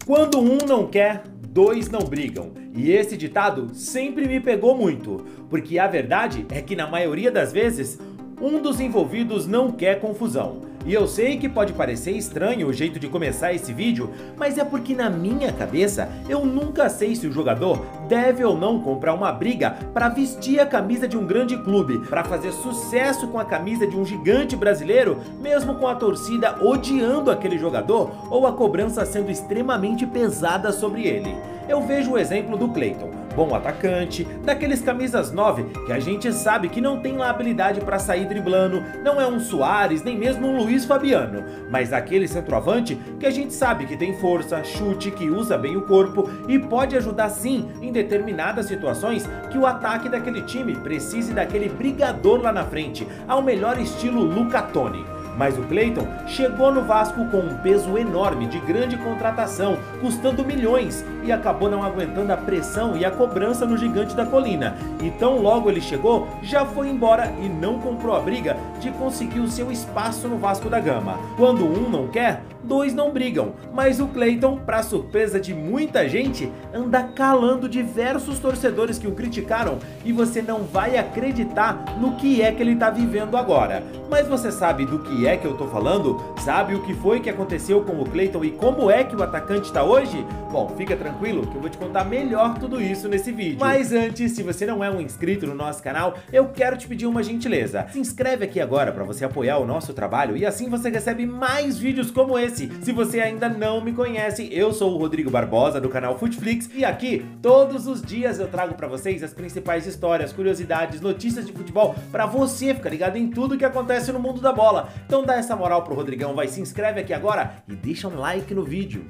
Quando um não quer, dois não brigam. E esse ditado sempre me pegou muito, porque a verdade é que na maioria das vezes, um dos envolvidos não quer confusão. E eu sei que pode parecer estranho o jeito de começar esse vídeo, mas é porque na minha cabeça eu nunca sei se o jogador deve ou não comprar uma briga para vestir a camisa de um grande clube, para fazer sucesso com a camisa de um gigante brasileiro, mesmo com a torcida odiando aquele jogador ou a cobrança sendo extremamente pesada sobre ele. Eu vejo o exemplo do Clayton, bom atacante, daqueles camisas 9 que a gente sabe que não tem lá habilidade para sair driblando, não é um Suárez, nem mesmo um Luiz Fabiano, mas aquele centroavante que a gente sabe que tem força, chute, que usa bem o corpo e pode ajudar sim em determinadas situações que o ataque daquele time precise daquele brigador lá na frente, ao melhor estilo Luca Toni. Mas o Clayton chegou no Vasco com um peso enorme de grande contratação, custando milhões, e acabou não aguentando a pressão e a cobrança no gigante da colina. E tão logo ele chegou, já foi embora e não comprou a briga de conseguir o seu espaço no Vasco da Gama. Quando um não quer, dois não brigam. Mas o Clayton, para surpresa de muita gente, anda calando diversos torcedores que o criticaram, e você não vai acreditar no que é que ele está vivendo agora. Mas você sabe do que é que eu tô falando? Sabe o que foi que aconteceu com o Clayton e como é que o atacante está hoje? Bom, fica tranquilo que eu vou te contar melhor tudo isso nesse vídeo. Mas antes, se você não é um inscrito no nosso canal, eu quero te pedir uma gentileza. Se inscreve aqui agora para você apoiar o nosso trabalho e assim você recebe mais vídeos como esse. Se você ainda não me conhece, eu sou o Rodrigo Barbosa do canal Futflix e aqui todos os dias eu trago para vocês as principais histórias, curiosidades, notícias de futebol para você ficar ligado em tudo que acontece no mundo da bola. Então dá essa moral pro Rodrigão, vai, se inscreve aqui agora e deixa um like no vídeo.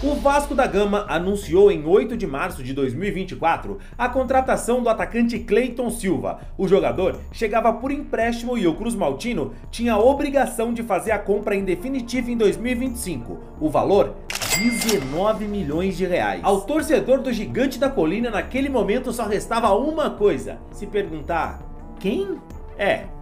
O Vasco da Gama anunciou em 8 de março de 2024 a contratação do atacante Clayton Silva. O jogador chegava por empréstimo e o Cruz Maltino tinha a obrigação de fazer a compra em definitivo em 2025. O valor? 19 milhões de reais. Ao torcedor do gigante da colina naquele momento só restava uma coisa: se perguntar, quem?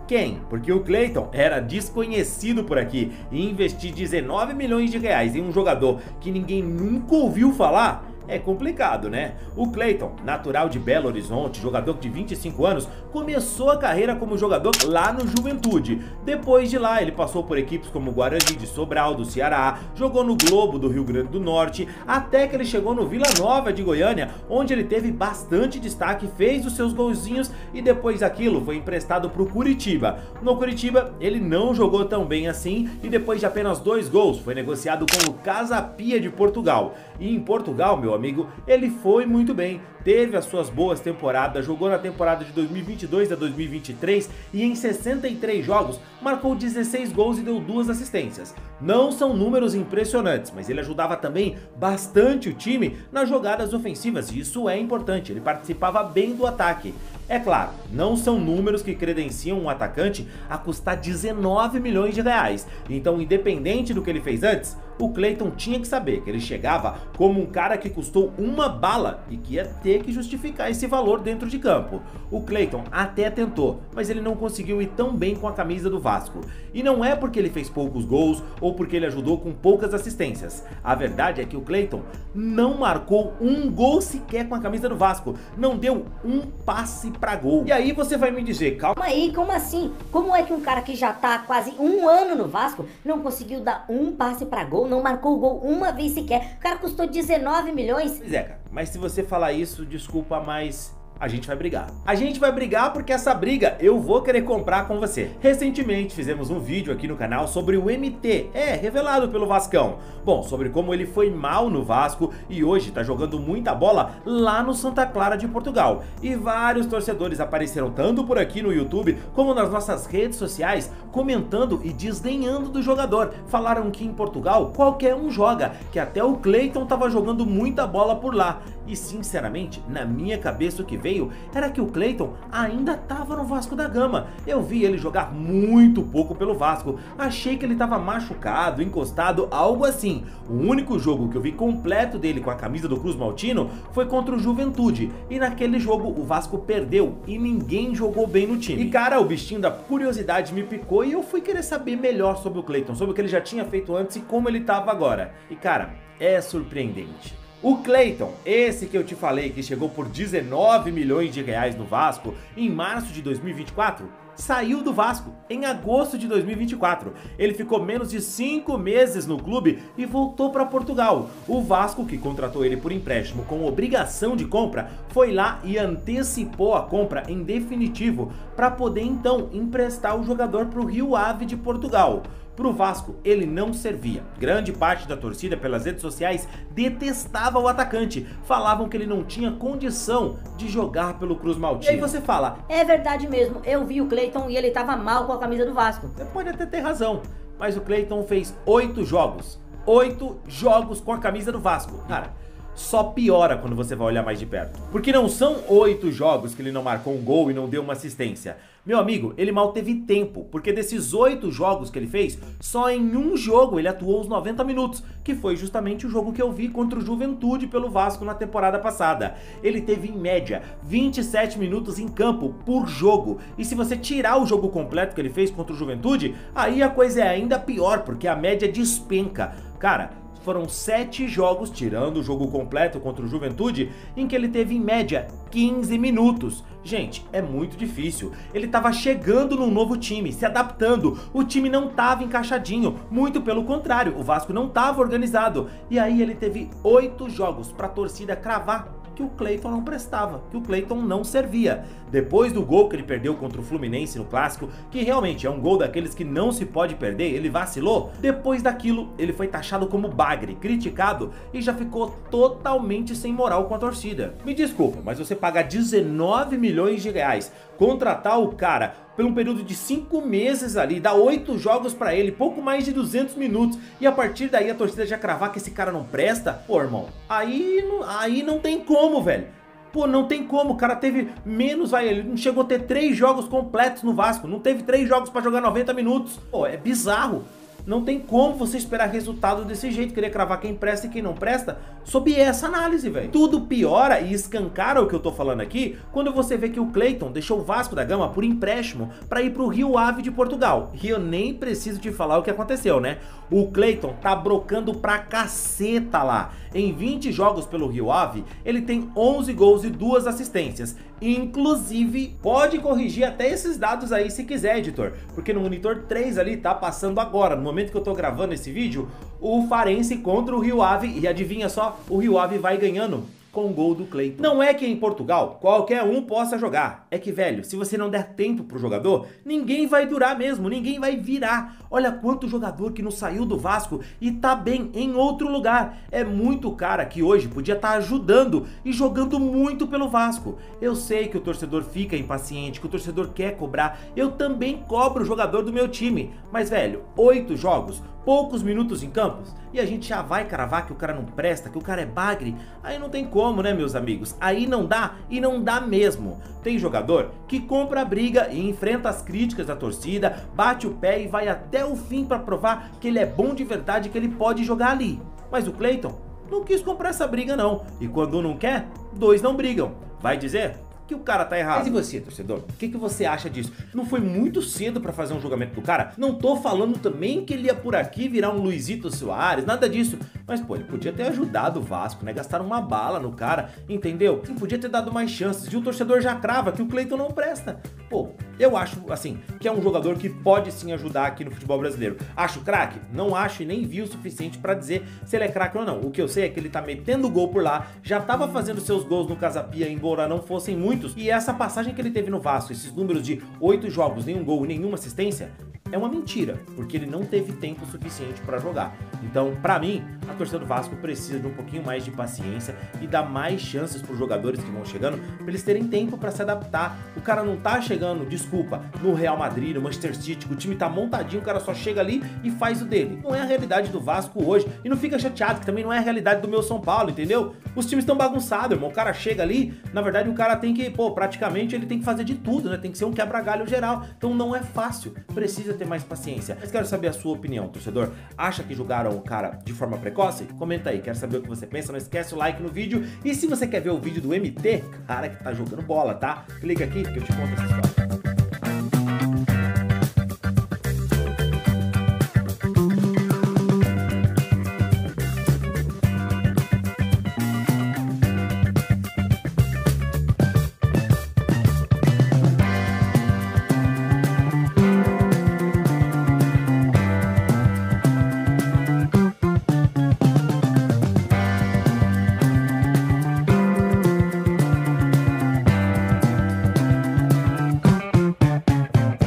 Quem? Porque o Clayton era desconhecido por aqui, e investir 19 milhões de reais em um jogador que ninguém nunca ouviu falar é complicado, né? O Clayton, natural de Belo Horizonte, jogador de 25 anos, começou a carreira como jogador lá no Juventude. Depois de lá, ele passou por equipes como Guarani de Sobral, do Ceará, jogou no Globo do Rio Grande do Norte, até que ele chegou no Vila Nova de Goiânia, onde ele teve bastante destaque, fez os seus golzinhos e depois daquilo foi emprestado para o Curitiba. No Curitiba, ele não jogou tão bem assim e depois de apenas 2 gols, foi negociado com o Casa Pia de Portugal. E em Portugal, meu amigo, ele foi muito bem, teve as suas boas temporadas, jogou na temporada de 2022 a 2023 e em 63 jogos marcou 16 gols e deu 2 assistências. Não são números impressionantes, mas ele ajudava também bastante o time nas jogadas ofensivas e isso é importante, ele participava bem do ataque. É claro, não são números que credenciam um atacante a custar 19 milhões de reais, então independente do que ele fez antes, o Clayton tinha que saber que ele chegava como um cara que custou uma bala e que ia ter que justificar esse valor dentro de campo. O Clayton até tentou, mas ele não conseguiu ir tão bem com a camisa do Vasco. E não é porque ele fez poucos gols ou porque ele ajudou com poucas assistências. A verdade é que o Clayton não marcou um gol sequer com a camisa do Vasco, não deu um passe pra gol. E aí você vai me dizer, calma aí, como assim? Como é que um cara que já tá há quase 1 ano no Vasco não conseguiu dar um passe pra gol, não marcou o gol uma vez sequer? O cara custou 19 milhões. Pois é, cara, mas se você falar isso, desculpa, mas a gente vai brigar. A gente vai brigar porque essa briga eu vou querer comprar com você. Recentemente fizemos um vídeo aqui no canal sobre o MT, revelado pelo Vascão. Bom, sobre como ele foi mal no Vasco e hoje tá jogando muita bola lá no Santa Clara de Portugal. E vários torcedores apareceram tanto por aqui no YouTube como nas nossas redes sociais comentando e desdenhando do jogador. Falaram que em Portugal qualquer um joga, que até o Clayton tava jogando muita bola por lá. E sinceramente, na minha cabeça o que veio veio era que o Cleiton ainda estava no Vasco da Gama. Eu vi ele jogar muito pouco pelo Vasco. Achei que ele estava machucado, encostado, algo assim. O único jogo que eu vi completo dele com a camisa do Cruz Maltino foi contra o Juventude. E naquele jogo o Vasco perdeu e ninguém jogou bem no time. E cara, o bichinho da curiosidade me picou e eu fui querer saber melhor sobre o Cleiton, sobre o que ele já tinha feito antes e como ele estava agora. E cara, é surpreendente. O Cleiton, esse que eu te falei que chegou por 19 milhões de reais no Vasco em março de 2024, saiu do Vasco em agosto de 2024. Ele ficou menos de 5 meses no clube e voltou para Portugal. O Vasco, que contratou ele por empréstimo com obrigação de compra, foi lá e antecipou a compra em definitivo para poder então emprestar o jogador para o Rio Ave de Portugal. Pro Vasco, ele não servia. Grande parte da torcida pelas redes sociais detestava o atacante. Falavam que ele não tinha condição de jogar pelo Cruz Maltino. E aí você fala, é verdade mesmo, eu vi o Cleiton e ele tava mal com a camisa do Vasco. Você pode até ter razão, mas o Cleiton fez 8 jogos. 8 jogos com a camisa do Vasco. Cara, só piora quando você vai olhar mais de perto. Porque não são 8 jogos que ele não marcou um gol e não deu uma assistência. Meu amigo, ele mal teve tempo, porque desses 8 jogos que ele fez, só em um jogo ele atuou os 90 minutos, que foi justamente o jogo que eu vi contra o Juventude pelo Vasco na temporada passada. Ele teve em média 27 minutos em campo por jogo, e se você tirar o jogo completo que ele fez contra o Juventude, aí a coisa é ainda pior, porque a média despenca. Cara, foram 7 jogos, tirando o jogo completo contra o Juventude, em que ele teve em média 15 minutos. Gente, é muito difícil. Ele estava chegando num novo time, se adaptando. O time não estava encaixadinho, muito pelo contrário, o Vasco não estava organizado. E aí ele teve 8 jogos para a torcida cravar que o Cleiton não prestava, que o Cleiton não servia. Depois do gol que ele perdeu contra o Fluminense no Clássico, que realmente é um gol daqueles que não se pode perder, ele vacilou. Depois daquilo, ele foi taxado como bagre, criticado e já ficou totalmente sem moral com a torcida. Me desculpa, mas você pagar 19 milhões de reais, contratar o cara por um período de 5 meses ali, dar 8 jogos pra ele, pouco mais de 200 minutos, e a partir daí a torcida já cravar que esse cara não presta, pô, irmão, aí não tem como, velho. Pô, não tem como, o cara teve menos, ele não chegou a ter 3 jogos completos no Vasco, não teve 3 jogos pra jogar 90 minutos. Pô, é bizarro. Não tem como você esperar resultado desse jeito, querer cravar quem presta e quem não presta, sob essa análise, velho. Tudo piora e escancara o que eu tô falando aqui quando você vê que o Cleiton deixou o Vasco da Gama por empréstimo para ir pro Rio Ave de Portugal. E eu nem preciso te falar o que aconteceu, né? O Cleiton tá brocando pra caceta lá. Em 20 jogos pelo Rio Ave, ele tem 11 gols e 2 assistências. Inclusive, pode corrigir até esses dados aí se quiser, editor, porque no monitor 3 ali tá passando agora, no momento que eu tô gravando esse vídeo, o Farense contra o Rio Ave, e adivinha só, o Rio Ave vai ganhando com o gol do Cleiton. Não é que em Portugal qualquer um possa jogar, é que, velho, se você não der tempo pro jogador, ninguém vai durar mesmo, ninguém vai virar. Olha quanto jogador que não saiu do Vasco e tá bem em outro lugar. É muito cara que hoje podia estar ajudando e jogando muito pelo Vasco. Eu sei que o torcedor fica impaciente, que o torcedor quer cobrar, eu também cobro o jogador do meu time, mas, velho, 8 jogos, poucos minutos em campos, e a gente já vai cravar que o cara não presta, que o cara é bagre, aí não tem como, né, meus amigos? Aí não dá, e não dá mesmo. Tem jogador que compra a briga e enfrenta as críticas da torcida, bate o pé e vai até o fim para provar que ele é bom de verdade, que ele pode jogar ali. Mas o Cleiton não quis comprar essa briga não, e quando não quer, 2 não brigam. Vai dizer que o cara tá errado. Mas e você, torcedor? O que você acha disso? Não foi muito cedo pra fazer um julgamento do cara? Não tô falando também que ele ia por aqui virar um Luizito Soares, nada disso. Mas, pô, ele podia ter ajudado o Vasco, né? Gastaram uma bala no cara, entendeu? Sim, podia ter dado mais chances. E o torcedor já crava que o Cleiton não presta. Pô, eu acho, assim, que é um jogador que pode sim ajudar aqui no futebol brasileiro. Acho craque? Não acho e nem vi o suficiente pra dizer se ele é craque ou não. O que eu sei é que ele tá metendo gol por lá, já tava fazendo seus gols no Casa Pia, embora não fossem muitos. E essa passagem que ele teve no Vasco, esses números de 8 jogos, nenhum gol e nenhuma assistência, é uma mentira, porque ele não teve tempo suficiente para jogar. Então, para mim, a torcida do Vasco precisa de um pouquinho mais de paciência e dar mais chances para os jogadores que vão chegando, para eles terem tempo para se adaptar. O cara não tá chegando, desculpa desculpa, no Real Madrid, no Manchester City, que o time tá montadinho, o cara só chega ali e faz o dele. Não é a realidade do Vasco hoje. E não fica chateado, que também não é a realidade do meu São Paulo, entendeu? Os times estão bagunçados, irmão. O cara chega ali, na verdade o cara tem que, praticamente ele tem que fazer de tudo, né? Tem que ser um quebra-galho geral. Então não é fácil. Precisa ter mais paciência. Mas quero saber a sua opinião, torcedor. Acha que julgaram o cara de forma precoce? Comenta aí, quero saber o que você pensa. Não esquece o like no vídeo. E se você quer ver o vídeo do MT, cara que tá jogando bola, tá? Clica aqui que eu te conto essa história.